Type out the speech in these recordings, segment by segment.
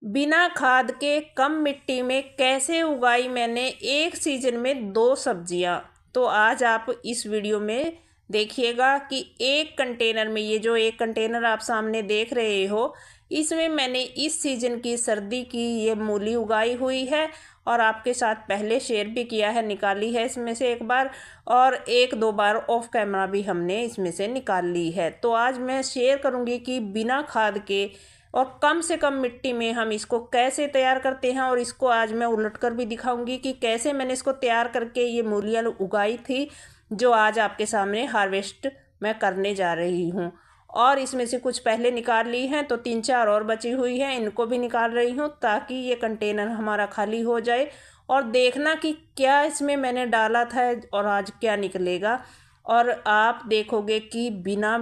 बिना खाद के कम मिट्टी में कैसे उगाई मैंने एक सीजन में 2 सब्जियां। तो आज आप इस वीडियो में देखिएगा कि एक कंटेनर में, ये जो एक कंटेनर आप सामने देख रहे हो, इसमें मैंने इस सीजन की सर्दी की ये मूली उगाई हुई है। और आपके साथ पहले शेयर भी किया है, निकाली है इसमें से एक बार, और एक दो बार ऑफ कैमरा भी हमने इसमें से निकाल ली है। तो आज मैं शेयर करूंगी कि बिना खाद के और कम से कम मिट्टी में हम इसको कैसे तैयार करते हैं। और इसको आज मैं उलट कर भी दिखाऊंगी कि कैसे मैंने इसको तैयार करके ये मूलियाँ उगाई थी, जो आज आपके सामने हार्वेस्ट मैं करने जा रही हूँ। और इसमें से कुछ पहले निकाल ली हैं, तो 3-4 और बची हुई हैं, इनको भी निकाल रही हूँ ताकि ये कंटेनर हमारा खाली हो जाए। और देखना कि क्या इसमें मैंने डाला था और आज क्या निकलेगा। और आप देखोगे कि बिना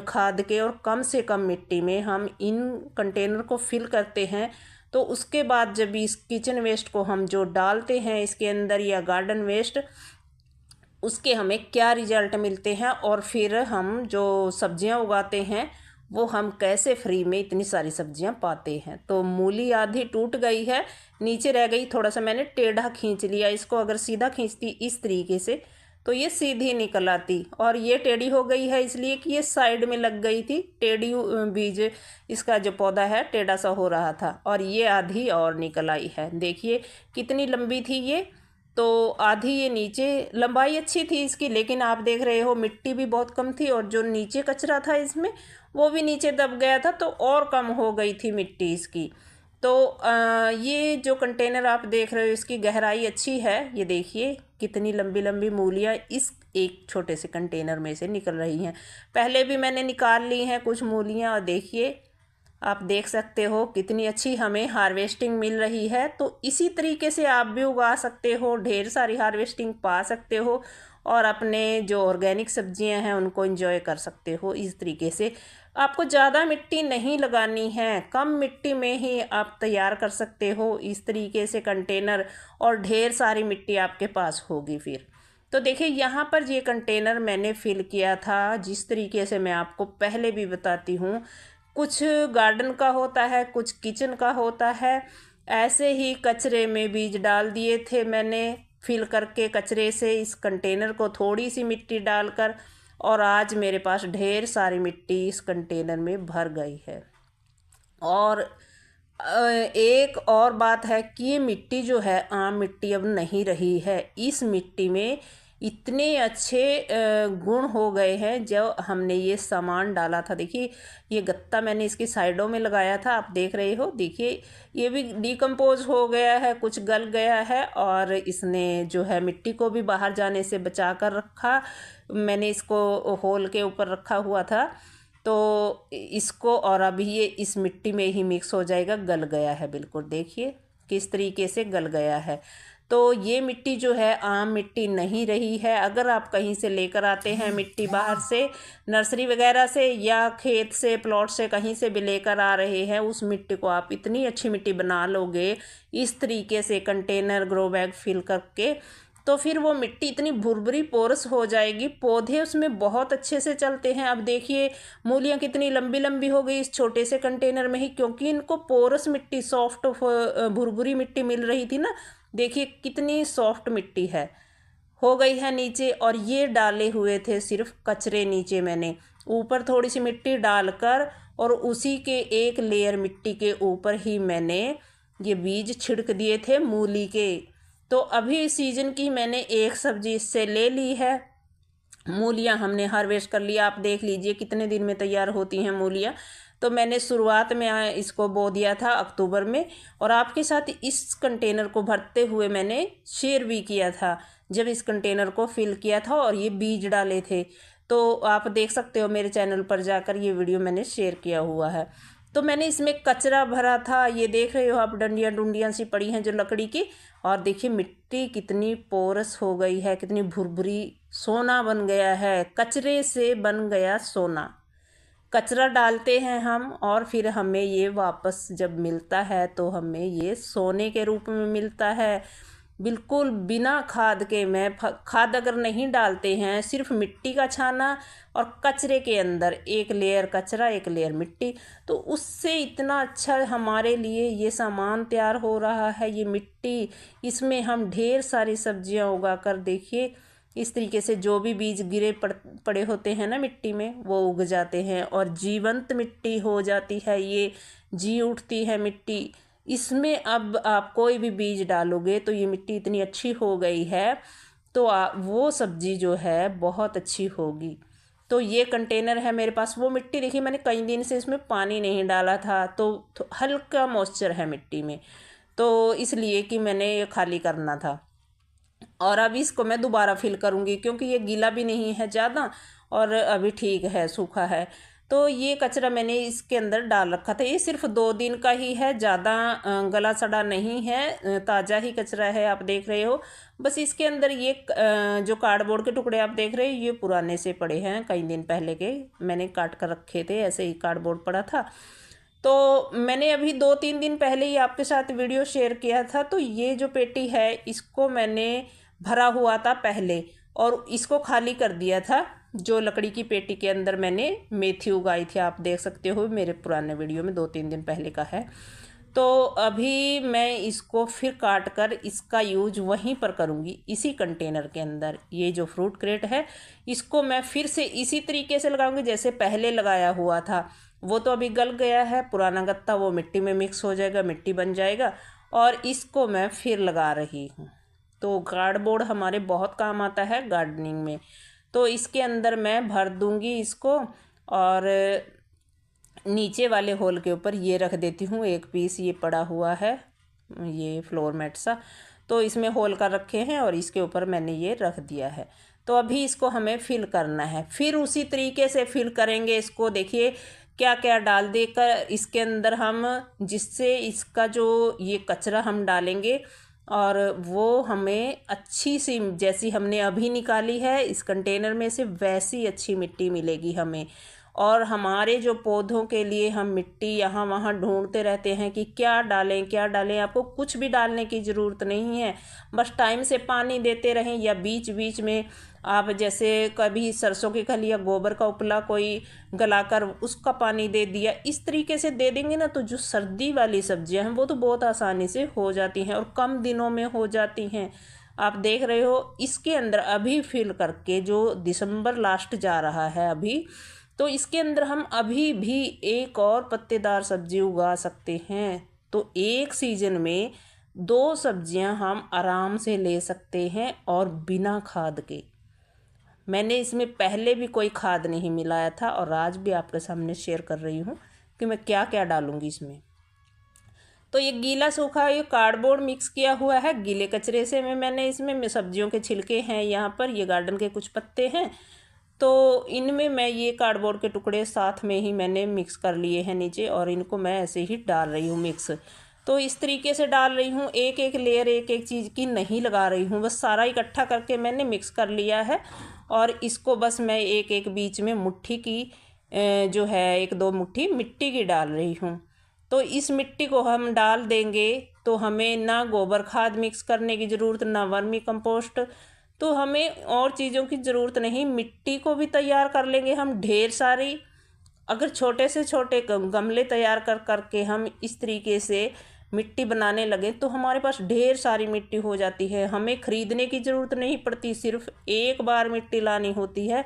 खाद के और कम से कम मिट्टी में हम इन कंटेनर को फिल करते हैं, तो उसके बाद जब इस किचन वेस्ट को हम जो डालते हैं इसके अंदर, या गार्डन वेस्ट, उसके हमें क्या रिजल्ट मिलते हैं। और फिर हम जो सब्जियां उगाते हैं वो हम कैसे फ्री में इतनी सारी सब्जियां पाते हैं। तो मूली आधी टूट गई है, नीचे रह गई, थोड़ा सा मैंने टेढ़ा खींच लिया इसको। अगर सीधा खींचती इस तरीके से तो ये सीधी निकल आती, और ये टेढ़ी हो गई है इसलिए कि ये साइड में लग गई थी टेढ़ी। बीज इसका जो पौधा है टेढ़ा सा हो रहा था, और ये आधी और निकल आई है। देखिए कितनी लंबी थी ये, तो आधी ये नीचे लंबाई अच्छी थी इसकी, लेकिन आप देख रहे हो मिट्टी भी बहुत कम थी, और जो नीचे कचरा था इसमें वो भी नीचे दब गया था, तो और कम हो गई थी मिट्टी इसकी। तो ये जो कंटेनर आप देख रहे हो इसकी गहराई अच्छी है। ये देखिए कितनी लंबी लंबी मूलियाँ इस एक छोटे से कंटेनर में से निकल रही हैं। पहले भी मैंने निकाल ली हैं कुछ मूलियाँ, और देखिए आप देख सकते हो कितनी अच्छी हमें हार्वेस्टिंग मिल रही है। तो इसी तरीके से आप भी उगा सकते हो, ढेर सारी हार्वेस्टिंग पा सकते हो, और अपने जो ऑर्गेनिक सब्जियां हैं उनको एंजॉय कर सकते हो इस तरीके से। आपको ज़्यादा मिट्टी नहीं लगानी है, कम मिट्टी में ही आप तैयार कर सकते हो इस तरीके से कंटेनर, और ढेर सारी मिट्टी आपके पास होगी फिर। तो देखिए यहाँ पर ये कंटेनर मैंने फिल किया था जिस तरीके से मैं आपको पहले भी बताती हूँ। कुछ गार्डन का होता है, कुछ किचन का होता है। ऐसे ही कचरे में बीज डाल दिए थे मैंने, फिल करके कचरे से इस कंटेनर को थोड़ी सी मिट्टी डालकर, और आज मेरे पास ढेर सारी मिट्टी इस कंटेनर में भर गई है। और एक और बात है कि ये मिट्टी जो है आम मिट्टी अब नहीं रही है। इस मिट्टी में इतने अच्छे गुण हो गए हैं जो हमने ये सामान डाला था। देखिए ये गत्ता मैंने इसकी साइडों में लगाया था, आप देख रहे हो। देखिए ये भी डिकम्पोज हो गया है, कुछ गल गया है, और इसने जो है मिट्टी को भी बाहर जाने से बचा कर रखा। मैंने इसको होल के ऊपर रखा हुआ था, तो इसको, और अभी ये इस मिट्टी में ही मिक्स हो जाएगा। गल गया है बिल्कुल, देखिए किस तरीके से गल गया है। तो ये मिट्टी जो है आम मिट्टी नहीं रही है। अगर आप कहीं से लेकर आते हैं मिट्टी बाहर से, नर्सरी वगैरह से या खेत से, प्लॉट से, कहीं से भी लेकर आ रहे हैं, उस मिट्टी को आप इतनी अच्छी मिट्टी बना लोगे इस तरीके से कंटेनर ग्रो बैग फिल करके, तो फिर वो मिट्टी इतनी भुरभुरी पोरस हो जाएगी, पौधे उसमें बहुत अच्छे से चलते हैं। अब देखिए मूलियाँ कितनी लंबी लंबी हो गई इस छोटे से कंटेनर में ही, क्योंकि इनको पोरस मिट्टी, सॉफ्ट भुरभुरी मिट्टी मिल रही थी ना। देखिए कितनी सॉफ्ट मिट्टी है, हो गई है नीचे। और ये डाले हुए थे सिर्फ कचरे, नीचे मैंने ऊपर थोड़ी सी मिट्टी डालकर, और उसी के एक लेयर मिट्टी के ऊपर ही मैंने ये बीज छिड़क दिए थे मूली के। तो अभी सीजन की मैंने एक सब्जी इससे ले ली है। मूलियाँ हमने हार्वेस्ट कर लिया, आप देख लीजिए कितने दिन में तैयार होती हैं मूलियाँ। तो मैंने शुरुआत में इसको बो दिया था अक्टूबर में, और आपके साथ इस कंटेनर को भरते हुए मैंने शेयर भी किया था जब इस कंटेनर को फिल किया था और ये बीज डाले थे। तो आप देख सकते हो मेरे चैनल पर जाकर, ये वीडियो मैंने शेयर किया हुआ है। तो मैंने इसमें कचरा भरा था, ये देख रहे हो आप, डंडियाँ डुंडियाँ सी पड़ी हैं जो लकड़ी की। और देखिए मिट्टी कितनी पोरस हो गई है, कितनी भुरभुरी, सोना बन गया है, कचरे से बन गया सोना। कचरा डालते हैं हम, और फिर हमें ये वापस जब मिलता है तो हमें ये सोने के रूप में मिलता है। बिल्कुल बिना खाद के। मैं खाद अगर नहीं डालते हैं, सिर्फ मिट्टी का छाना और कचरे के अंदर एक लेयर कचरा एक लेयर मिट्टी, तो उससे इतना अच्छा हमारे लिए ये सामान तैयार हो रहा है। ये मिट्टी, इसमें हम ढेर सारी सब्जियां उगा कर देखिए, इस तरीके से जो भी बीज गिरे पड़े होते हैं ना मिट्टी में, वो उग जाते हैं और जीवंत मिट्टी हो जाती है। ये जी उठती है मिट्टी इसमें। अब आप कोई भी बीज डालोगे तो ये मिट्टी इतनी अच्छी हो गई है, तो वो सब्जी जो है बहुत अच्छी होगी। तो ये कंटेनर है मेरे पास। वो मिट्टी देखिए, मैंने कई दिन से इसमें पानी नहीं डाला था, तो हल्का मॉइस्चर है मिट्टी में, तो इसलिए कि मैंने ये खाली करना था। और अब इसको मैं दोबारा फिल करूँगी, क्योंकि ये गीला भी नहीं है ज़्यादा और अभी ठीक है, सूखा है। तो ये कचरा मैंने इसके अंदर डाल रखा था। ये सिर्फ 2 दिन का ही है, ज़्यादा गला सड़ा नहीं है, ताज़ा ही कचरा है, आप देख रहे हो। बस इसके अंदर ये जो कार्डबोर्ड के टुकड़े आप देख रहे हो, ये पुराने से पड़े हैं, कई दिन पहले के मैंने काट कर रखे थे, ऐसे ही कार्डबोर्ड पड़ा था। तो मैंने अभी 2-3 दिन पहले ही आपके साथ वीडियो शेयर किया था। तो ये जो पेटी है, इसको मैंने भरा हुआ था पहले और इसको खाली कर दिया था। जो लकड़ी की पेटी के अंदर मैंने मेथी उगाई थी, आप देख सकते हो मेरे पुराने वीडियो में, 2-3 दिन पहले का है। तो अभी मैं इसको फिर काट कर इसका यूज वहीं पर करूँगी, इसी कंटेनर के अंदर। ये जो फ्रूट क्रेट है, इसको मैं फिर से इसी तरीके से लगाऊंगी जैसे पहले लगाया हुआ था। वो तो अभी गल गया है, पुराना गत्ता वो मिट्टी में मिक्स हो जाएगा, मिट्टी बन जाएगा, और इसको मैं फिर लगा रही हूँ। तो कार्डबोर्ड हमारे बहुत काम आता है गार्डनिंग में। तो इसके अंदर मैं भर दूंगी इसको, और नीचे वाले होल के ऊपर ये रख देती हूँ एक पीस। ये पड़ा हुआ है, ये फ्लोर मैट सा, तो इसमें होल कर रखे हैं और इसके ऊपर मैंने ये रख दिया है। तो अभी इसको हमें फिल करना है, फिर उसी तरीके से फिल करेंगे इसको। देखिए क्या क्या डाल देकर इसके अंदर हम, जिससे इसका जो ये कचरा हम डालेंगे और वो हमें अच्छी सी, जैसी हमने अभी निकाली है इस कंटेनर में से, वैसी अच्छी मिट्टी मिलेगी हमें। और हमारे जो पौधों के लिए हम मिट्टी यहाँ वहाँ ढूंढते रहते हैं कि क्या डालें क्या डालें, आपको कुछ भी डालने की ज़रूरत नहीं है। बस टाइम से पानी देते रहें, या बीच बीच में आप जैसे कभी सरसों की खली या गोबर का उपला कोई गलाकर उसका पानी दे दिया, इस तरीके से दे देंगे ना, तो जो सर्दी वाली सब्जियां हैं वो तो बहुत आसानी से हो जाती हैं और कम दिनों में हो जाती हैं। आप देख रहे हो इसके अंदर अभी फिल करके, जो दिसंबर लास्ट जा रहा है अभी, तो इसके अंदर हम अभी भी एक और पत्तेदार सब्जी उगा सकते हैं। तो एक सीजन में 2 सब्जियां हम आराम से ले सकते हैं और बिना खाद के। मैंने इसमें पहले भी कोई खाद नहीं मिलाया था और आज भी आपके सामने शेयर कर रही हूँ कि मैं क्या क्या डालूँगी इसमें। तो ये गीला सूखा ये कार्डबोर्ड मिक्स किया हुआ है गीले कचरे से। मैंने इसमें सब्जियों के छिलके हैं, यहाँ पर ये गार्डन के कुछ पत्ते हैं, तो इनमें मैं ये कार्डबोर्ड के टुकड़े साथ में ही मैंने मिक्स कर लिए हैं नीचे, और इनको मैं ऐसे ही डाल रही हूँ मिक्स। तो इस तरीके से डाल रही हूँ, एक एक लेयर एक एक चीज़ की नहीं लगा रही हूँ, बस सारा इकट्ठा करके मैंने मिक्स कर लिया है। और इसको बस मैं एक एक बीच में मुट्ठी की जो है 1-2 मुट्ठी मिट्टी की डाल रही हूँ। तो इस मिट्टी को हम डाल देंगे तो हमें ना गोबर खाद मिक्स करने की ज़रूरत, ना वर्मी कंपोस्ट, तो हमें और चीज़ों की ज़रूरत नहीं। मिट्टी को भी तैयार कर लेंगे हम ढेर सारी। अगर छोटे से छोटे गमले तैयार कर करके हम इस तरीके से मिट्टी बनाने लगे तो हमारे पास ढेर सारी मिट्टी हो जाती है, हमें ख़रीदने की ज़रूरत नहीं पड़ती। सिर्फ एक बार मिट्टी लानी होती है,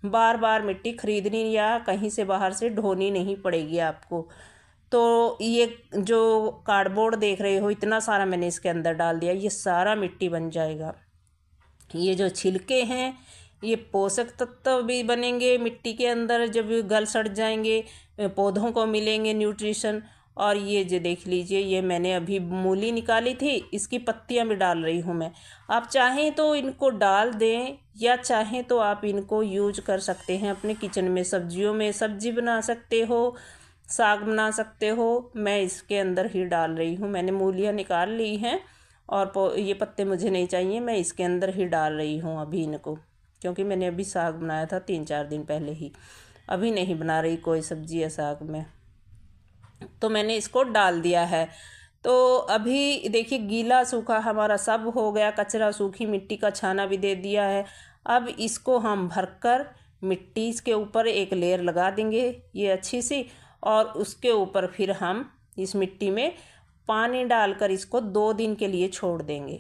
बार बार मिट्टी खरीदनी या कहीं से बाहर से ढोनी नहीं पड़ेगी आपको। तो ये जो कार्डबोर्ड देख रहे हो, इतना सारा मैंने इसके अंदर डाल दिया, ये सारा मिट्टी बन जाएगा। ये जो छिलके हैं ये पोषक तत्व भी बनेंगे मिट्टी के अंदर, जब गल सड़ जाएंगे पौधों को मिलेंगे न्यूट्रिशन। और ये जो देख लीजिए, ये मैंने अभी मूली निकाली थी, इसकी पत्तियां भी डाल रही हूँ मैं। आप चाहें तो इनको डाल दें, या चाहें तो आप इनको यूज कर सकते हैं अपने किचन में, सब्जियों में सब्जी बना सकते हो, साग बना सकते हो। मैं इसके अंदर ही डाल रही हूँ, मैंने मूलियाँ निकाल ली हैं और ये पत्ते मुझे नहीं चाहिए, मैं इसके अंदर ही डाल रही हूँ अभी इनको, क्योंकि मैंने अभी साग बनाया था 3-4 दिन पहले ही, अभी नहीं बना रही कोई सब्जी या साग में। तो मैंने इसको डाल दिया है। तो अभी देखिए गीला सूखा हमारा सब हो गया, कचरा सूखी मिट्टी का छाना भी दे दिया है। अब इसको हम भरकर मिट्टी इसके ऊपर एक लेयर लगा देंगे ये अच्छी सी, और उसके ऊपर फिर हम इस मिट्टी में पानी डालकर इसको 2 दिन के लिए छोड़ देंगे।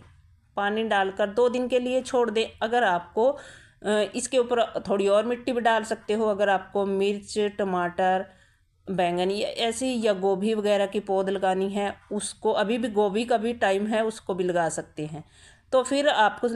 पानी डालकर 2 दिन के लिए छोड़ दें। अगर आपको इसके ऊपर थोड़ी और मिट्टी भी डाल सकते हो, अगर आपको मिर्च, टमाटर, बैंगन या ऐसी या गोभी वगैरह की पौध लगानी है उसको, अभी भी गोभी का भी टाइम है, उसको भी लगा सकते हैं। तो फिर आपको